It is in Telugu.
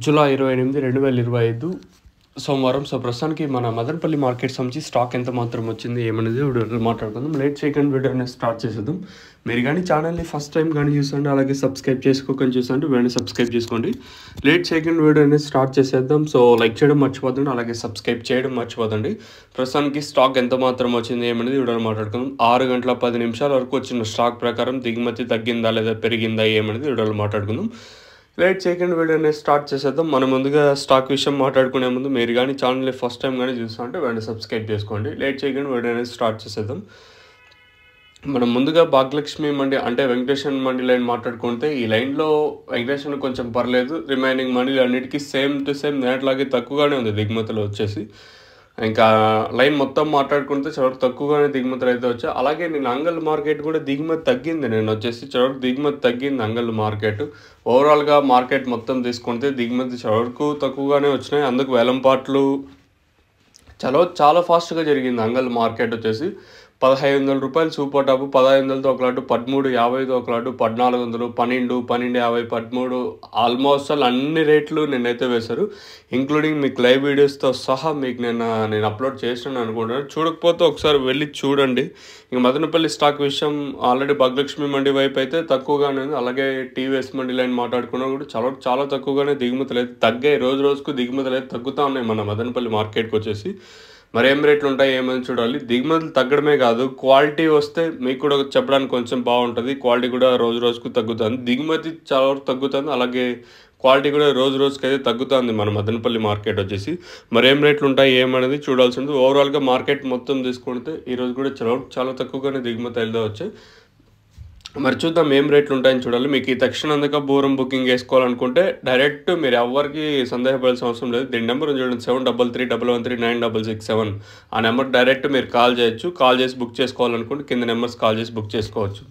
జూలై 28, 2025 సోమవారం. సో ప్రస్తుతానికి మన మదనపల్లి మార్కెట్ సంబంధించి స్టాక్ ఎంత మాత్రం వచ్చింది ఏమనేది వీడియోలో మాట్లాడుకుందాం. లేట్ చేయకుండా వీడియోని స్టార్ట్ చేసేద్దాం. మీరు కానీ ఛానల్ని ఫస్ట్ టైం కానీ చూసండి, అలాగే సబ్స్క్రైబ్ చేసుకోకుండా చూసండి, వెంటనే సబ్స్క్రైబ్ చేసుకోండి. లేట్ చేయకుండా వీడియోని స్టార్ట్ చేసేద్దాం. సో లైక్ చేయడం మర్చిపోదండి, అలాగే సబ్స్క్రైబ్ చేయడం మర్చిపోదండి. ప్రస్తుతానికి స్టాక్ ఎంత మాత్రం వచ్చింది ఏమనేది వీడియోలో మాట్లాడుకుందాం. 6 గంటల 10 నిమిషాల వరకు వచ్చిన స్టాక్ ప్రకారం దిగుమతి తగ్గిందా లేదా పెరిగిందా ఏమనేది వీడియోలో మాట్లాడుకుందాం. లేట్ చేయకుండా వీడియోని స్టార్ట్ చేసేద్దాం. మనం ముందుగా స్టాక్ విషయం మాట్లాడుకునే ముందు మీరు కానీ ఛానల్ని ఫస్ట్ టైం కానీ చూస్తూ ఉంటే వెంటనే సబ్స్క్రైబ్ చేసుకోండి. లేట్ చేయకుండా వీడియోని స్టార్ట్ చేసేద్దాం. మనం ముందుగా భాగ్యలక్ష్మి మండి అంటే వెంకటేశ్వర మండి లైన్ మాట్లాడుకుంటే ఈ లైన్లో వెంకటేశ్వర కొంచెం పర్లేదు, రిమైనింగ్ మండీలు అన్నిటికీ సేమ్ టు సేమ్ నేట్లాగే తక్కువగానే ఉంది దిగుమతులు వచ్చేసి. ఇంకా లైన్ మొత్తం మాట్లాడుకుంటే చాలా తక్కువగానే దిగుమతులు అయితే వచ్చాయి. అలాగే నేను అంగల్ మార్కెట్ కూడా దిగుమతి తగ్గింది, నేను వచ్చేసి చాలా దిగుమతి తగ్గింది అంగల్ మార్కెట్. ఓవరాల్గా మార్కెట్ మొత్తం తీసుకుంటే దిగుమతి చాలా వరకు తక్కువగానే వచ్చినాయి. అందుకు వేలంపాట్లు చాలా ఫాస్ట్గా జరిగింది. అంగల్ మార్కెట్ వచ్చేసి 1500 రూపాయలు సూపర్ టాప్, 1500తో ఒక లాటు, 1350తో ఒక లాటు, 1400, 12, 1250, 13 ఆల్మోస్ట్ అన్ని రేట్లు నిన్నైతే వేశారు. ఇంక్లూడింగ్ మీకు లైవ్ వీడియోస్తో సహా మీకు నేను అప్లోడ్ చేసాను అనుకుంటున్నాను. చూడకపోతే ఒకసారి వెళ్ళి చూడండి. ఇంక మదనపల్లి స్టాక్ విషయం ఆల్రెడీ భాగ్యలక్ష్మి మండి వైపు అయితే తక్కువగానే ఉంది. అలాగే టీవీఎస్ మండి లైన్ మాట్లాడుకున్నా కూడా చాలా తక్కువగానే దిగుమతులు అయితే తగ్గాయి. రోజు రోజుకు దిగుమతులు అయితే తగ్గుతూ ఉన్నాయి మన మదనపల్లి మార్కెట్కి వచ్చేసి. మరి ఏం రేట్లు ఉంటాయి ఏమని చూడాలి. దిగుమతులు తగ్గడమే కాదు, క్వాలిటీ వస్తే మీకు కూడా చెప్పడానికి కొంచెం బాగుంటుంది. క్వాలిటీ కూడా రోజు రోజుకు తగ్గుతుంది. దిగుమతి చాలా వరకు తగ్గుతుంది, అలాగే క్వాలిటీ కూడా రోజు రోజుకి అయితే తగ్గుతుంది మన మదనపల్లి మార్కెట్ వచ్చేసి. మరి ఏం రేట్లు ఉంటాయి ఏమనేది చూడాల్సి ఉంటుంది. ఓవరాల్గా మార్కెట్ మొత్తం తీసుకుంటే ఈరోజు కూడా చాలా తక్కువగానే దిగుమతి అయితే వచ్చాయి. మరి చూద్దాం ఏం రేట్లు ఉంటాయని చూడాలి. మీకు ఈ తక్షణందుక బూరం బుకింగ్ వేసుకోవాలనుకుంటే డైరెక్ట్ మీరు ఎవరికి సందేహపడాల్సిన అవసరం లేదు. దీని నెంబర్ చూడండి, 7331396667. ఆ నెంబర్ డైరెక్ట్ మీరు కాల్ చేయొచ్చు. కాల్ చేసి బుక్ చేసుకోవాలనుకుంటే కింద నెంబర్స్ కాల్ చేసి బుక్ చేసుకోవచ్చు.